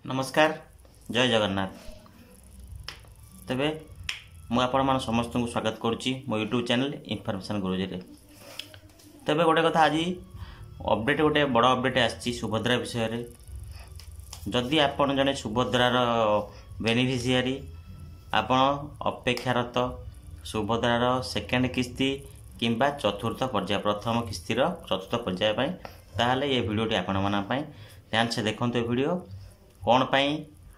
नमस्कार जय जगन्नाथ। तेबे मु आपण मान समस्त को स्वागत करुच्ची मो यूट्यूब चैनल इनफॉरमेशन गुरुजी रे। तेबे गोटे कथा आज अपडेट गोटे बड़ अपडेट आसी सुभद्रा विषय रे। जदि आपण जने सुभद्रार बेनिफिशियरी आपण अपेक्षारत सुभद्रार सेकेंड किस्ती किंबा चतुर्थ पर्याय प्रथम किस्तीर चतुर्थ पर्याय पाई ताहले ये वीडियोटी आपण माना पाई ध्यान से देखंतु। वीडियो कौन पाई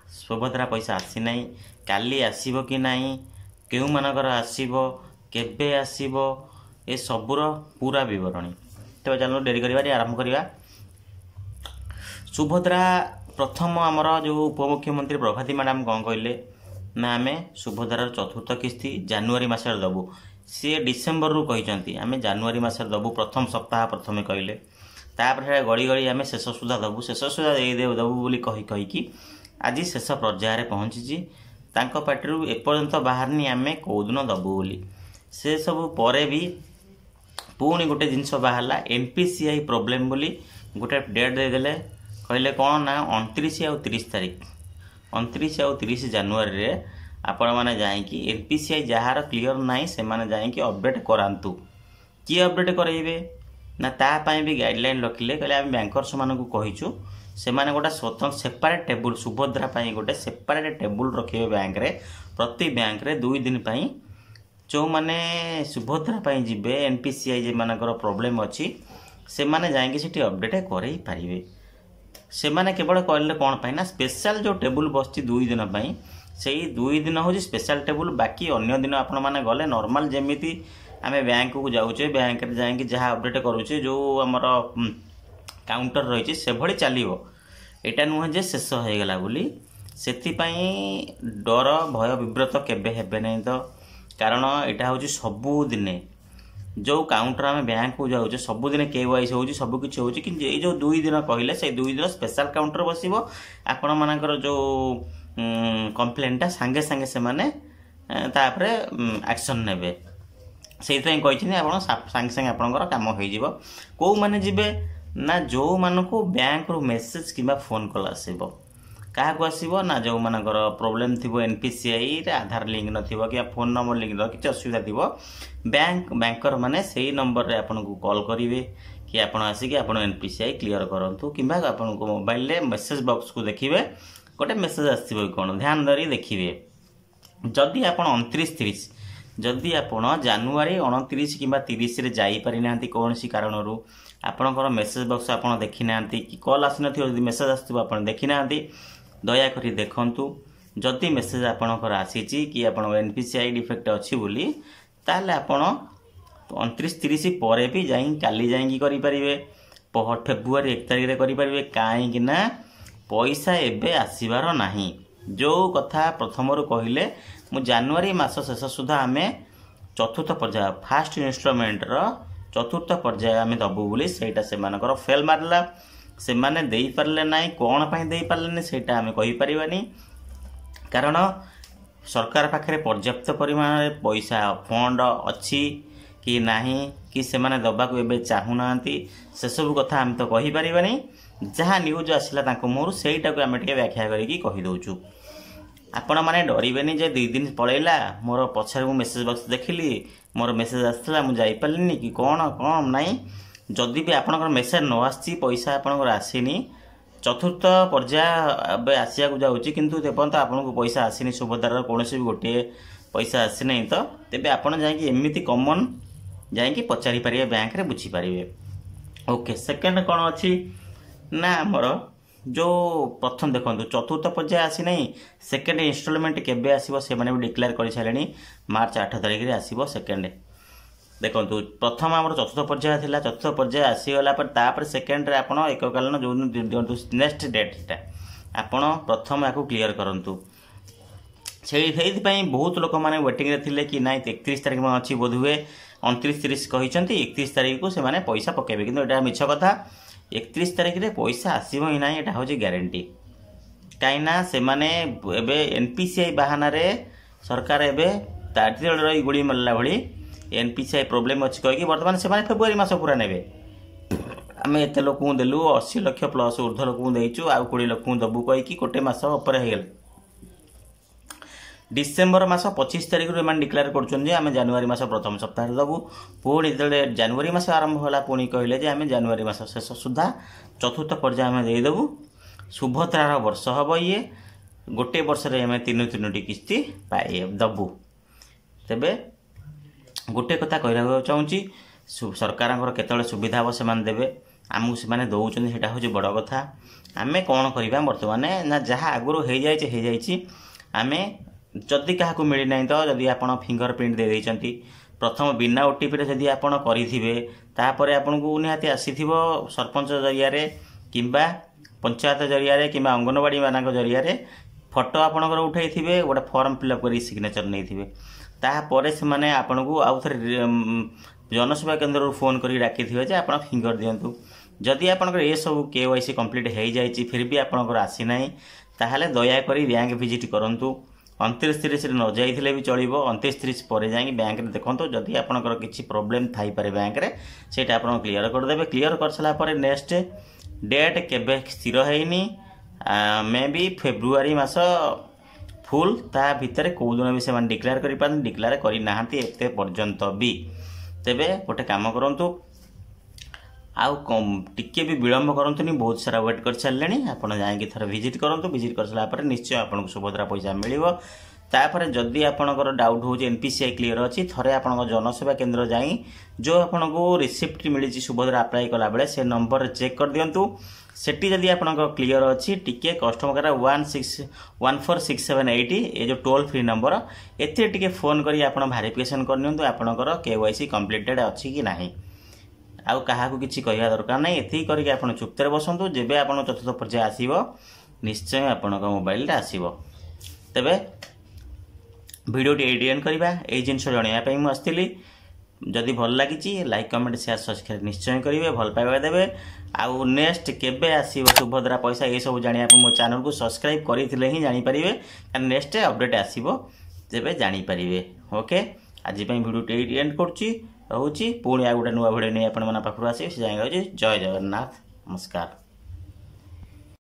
सुभद्रा पैसा आसी नहीं काली आसीबो कि नहीं केउ मानकर आसीबो केबे आसीबो ए सबुर पूरा विवरणी। तो चलो डेरी करिवा आरंभ करिवा। सुभद्रा प्रथम आमर जो उपमुख्यमंत्री प्रभाती मैडम कौन कहले ना आमे सुभद्रार चतुर्थ किस्ती जनवरी मासर दबु। सी डिसेम्बर रु कहिसंती आमे जनवरी मासर दबु प्रथम सप्ताह प्रथमे कहले तापर गड़ी गड़ी आम शेष सुधा दबु शेष सुधा दबु बोली कही कही कि आज शेष पर्यायर पहुँची पार्टी एपर्यंत बाहरनी आम कौदिन दबु बोली से सब परे भी पुणी गोटे जिनस बाहरला एनपीसीआई प्रोब्लेम बोली गोटे डेट देदेले कहले कौन ना 29 और 30 तारीख 29 और 30 जनवरी रे आपण मैंने जाइए एनपीसीआई जार क्लीयर नाई से माने जाइए अपडेट करातु किए अपडेट करेबे ना तापाई भी गाइडलाइन रखिले कहले आम बैंकर्स मानक कहीचु से माने गोटे स्वतंत्र सेपरेट टेबुल सुभद्रा पाई गोटे सेपरेट टेबुल रखिए बैंक रे प्रति बैंक रे 2 दिन पाई जो माने सुभद्रा पाई जिबे एनपीसीआई जे मानकर प्रॉब्लम अछि से माने जाएंगे सिटी अपडेट करई पारिबे। से माने केवल कहले कोन पाई ना स्पेशल जो टेबुल बसची 2 दिन पाई सेही 2 दिन होजी स्पेशल टेबुल बाकी अन्य दिन आपण माने गले नॉर्मल जेमिति आमे बैंक को जाऊचे बैंक रे जाएंगे जहाँ अपडेट करूचे जो आमर काउंटर रही से भली चलो यहाँ नुहे जे शेष हो गला बोली सेतिपाई डर भय विव्रत केबे हेबे नहीं तो कारण यहाँ हूँ सबुदिने जो काउंटर आम बैंक को जाऊे सबुदिने केवाईसी हो सबकि हो जो 2 दिन कहले से 2 दिन स्पेशल काउंटर बसो आपण मानकर जो कंप्लेनटा सांगे सांगे से माने तापरे एक्शन नेबे से सांगे सांगे आपंकर कम हो कौ मैंने जीवे ना जो मानक बैंक रु मेसेज कि फोन कॉल आसब क्या आसब ना जो मानकर प्रोब्लेम थी एनपीसीआई रे आधार लिंक नथिबो कि फोन नंबर लिंक कि असुविधा थी बैंकर माने से नंबर रे आपन को कॉल करेंगे कि आपन आसिक आपन एनपीसीआई क्लियर करंतु कि आपन को मोबाइल रे मेसेज बॉक्स को देखिए गोटे मेसेज आसो कौन ध्यान धरी देखिए जदि आपन 29-30 जदि आपण जनवरी 29 कि 30 रे जाई पारि नांती कौन सी कारणरू आपणकर मेसेज बॉक्स आपन देखि नांती कि कॉल आसी नथियो जदि मेसेज आसथिबो आपन देखि नांती दया करी देखंतु जदि मेसेज आपणकर आसीची कि आपन एनपीसीआई डिफेक्ट अछि बोली ताले आपन 29-30 परे भी जाई काली जाई करि परिबे फेब्रुआरी 1 तारिख रे करि परिबे काहे कि ना पैसा एबे आसीबार नाही जो कथा प्रथमरु कहले मु जनवरी मास शेष सुधा आम चतुर्थ पर्याय फास्ट इन्स्टॉलमेंट रो चतुर्थ पर्याय आम दबु बोली सेटा से मानकर फेल मारला से माने देई पारले नाही कोन पई देई पारले सेटा आम कहि परिबानी कारण सरकार पाखरे पर्याप्त परिमाण रे पैसा फंड अछि कि नाही कि से माने दबा को एबे चाहू नांती से सब कथा आम तो कहि परिबानी जहाँ न्यूज आसला तांको मोर सेटा को आम टिके व्याख्या करिकी कहि दउछु आपण माने डरबेनी जे 2 दिन पळैला मोर पछर मु मेसेज बॉक्स देखिली मोर मेसेज आसला मु जाई पारलिनी कि कोन कोन नाही जदि भी आपनकर मेसेज न आसी पैसा आपनकर आसीनी चतुर्थ पर्याय बे आसिया को जाउची किंतु तेपन तो आपनको पैसा आसीनी सुभद्रार कोनोसी भी गोटे पैसा आसी नहीं तो तेबे आपण जाई कि एमिति कॉमन जाई कि पचारि पारिबे बैंक रे बुझी पारिबे। ओके सेकंड कोन अछि ना हमर जो प्रथम देखो चतुर्थ पर्याय आसी नहीं सेकेंड इन्स्टॉलमेंट केबे आसीबो से माने भी डिक्लेयर कर सारे मार्च 8 तारिख रे आसीबो सेकेंड देखो प्रथम आम चतुर्थ पर्याय थिला चतुर्थ पर्याय आसीगला पर तापर सेकेंड रे आपण एककालीन जो दियंतु नेक्स्ट डेट आपण प्रथम याको क्लियर करंतु से बहुत लोक माने वेटिंग रे थिले कि नाइ 31 तारिख में अछि बोधुए 29-30 कहिसंती 31 तारिख को से माने पैसा पकेबे किंतु एटा मिछ कथा 31 तारिख रे पैसा आसीबो ही नाही एटा होची ग्यारंटी काइना से माने एबे एनपीसीआई बहाना रे सरकार एबे ताटिल रही गुड़ी मल्ला भली एनपीसीआई प्रॉब्लम अछि कहि कि वर्तमान से माने फेब्रुआरी मास पूरा नेबे आम एत लोक देलु 80 लाख प्लस ऊर्ध्व लोक देचु आउ 20 लाख दबु कहीकि गोटे मास उपर हो डिसेम्बर मास 25 तारिख डिक्लेयर कर जनवरी मास प्रथम सप्ताह दबु पुणी जो जनवरी मास आरंभ होला पुणी कहले जे आम जनवरी मास शेष सुधा चतुर्थ पर्याय आम देदेबू सुभद्रार वर्ष हम ये गोटे वर्ष आम 3 किस्ती पाए दबू तेबे गोटे कथा कहना चाहूँगी सरकार केतले सुविधा हम से देवे आमको से दौरान सेटा हूँ बड़ कथा आम कौन करवा बर्तमान ना जहाँ आगुरी हो जाए आम जदि क्या मिली ना तो जदि आप फिंगर प्रिंट दे देइचंती प्रथम बिना ओटीपी जदि आप करें आपन को निहाती आसी सरपंच जरिया किंबा पंचायत जरिया कि अंगनवाड़ी मान जरिया फोटो आपणकर उठाई गोटे फॉर्म फिलअप कर सिग्नेचर नहीं तापर से आपन को आउ थे जनसेवा केन्द्र फोन कर डाकी थे आप फिंगर दिंतु जदि आपंकर ये सब KYC कंप्लीट हो जाए फिर भी आपंकर आसी ना ताहले दयाकोरी बैंक विजिट करूँ 29-30 न जाइए भी चलो 29-30 पर जाए बैंक देखो जदि आपंकर किसी प्रोब्लेम थाईपे बैंक रे सेटा आप क्लीयर करदे क्लीयर कर सारापर नेक्स्ट डेट केबे स्थिर होनी may be February mass full ता भितर कौ दिन भी से डिक्लेयर कर डिक्लेयर करना एते पर्यंत भी तेबे गोटे काम करूँ आउ टिके भी विलम्ब करतुनि बहुत सारा वेट कर सारे आपड़ जाकि थर विजिट करूँ विजिट कर सारापर निश्चय आपको सुभद्रा पैसा मिल तापर जदि आपंकर डाउट हो NPCI क्लीयर अच्छी थरे आप जनसेवा केन्द्र जाई जो आपन को रिसिप्ट मिली सुभद्रा अप्लाई कला बेले से नंबर चेक कर दिंतु सेठी जदि आपन क्लीयर अच्छी टिके कस्टमर केयर 14678 ये जो टोल फ्री नंबर एते टिके फोन करी आपन वेरिफिकेशन करनियंतु आपनकर KYC कंप्लीटेड अच्छी कि नाही आउ क्या किसी कहवा दरकार ना ये करके आप चुप्तर बसतु जेबे आप चतुर्थ पर्याय आसो निश्चय आपण मोबाइल आसो तेबे वीडियोटी एडियन करवा यही जिनस जनवाई मुझे जदि भल लगी लाइक कमेंट शेयर सब्सक्राइब निश्चय करेंगे भल पाइबा देवे आउ नेक्स्ट केबे आसीबो सुभद्रा पैसा ये सब जानिया मो चैनल को सब्सक्राइब करते ही जानीपारे कारण नेक्स्ट अपडेट आसीबो तेबे जानीपारे ओके आज वीडियोटी एंड करुँची रोची पुणी आ गोटे नुआ भिडियो नहीं आपण पाखु आसे जय जगन्नाथ नमस्कार।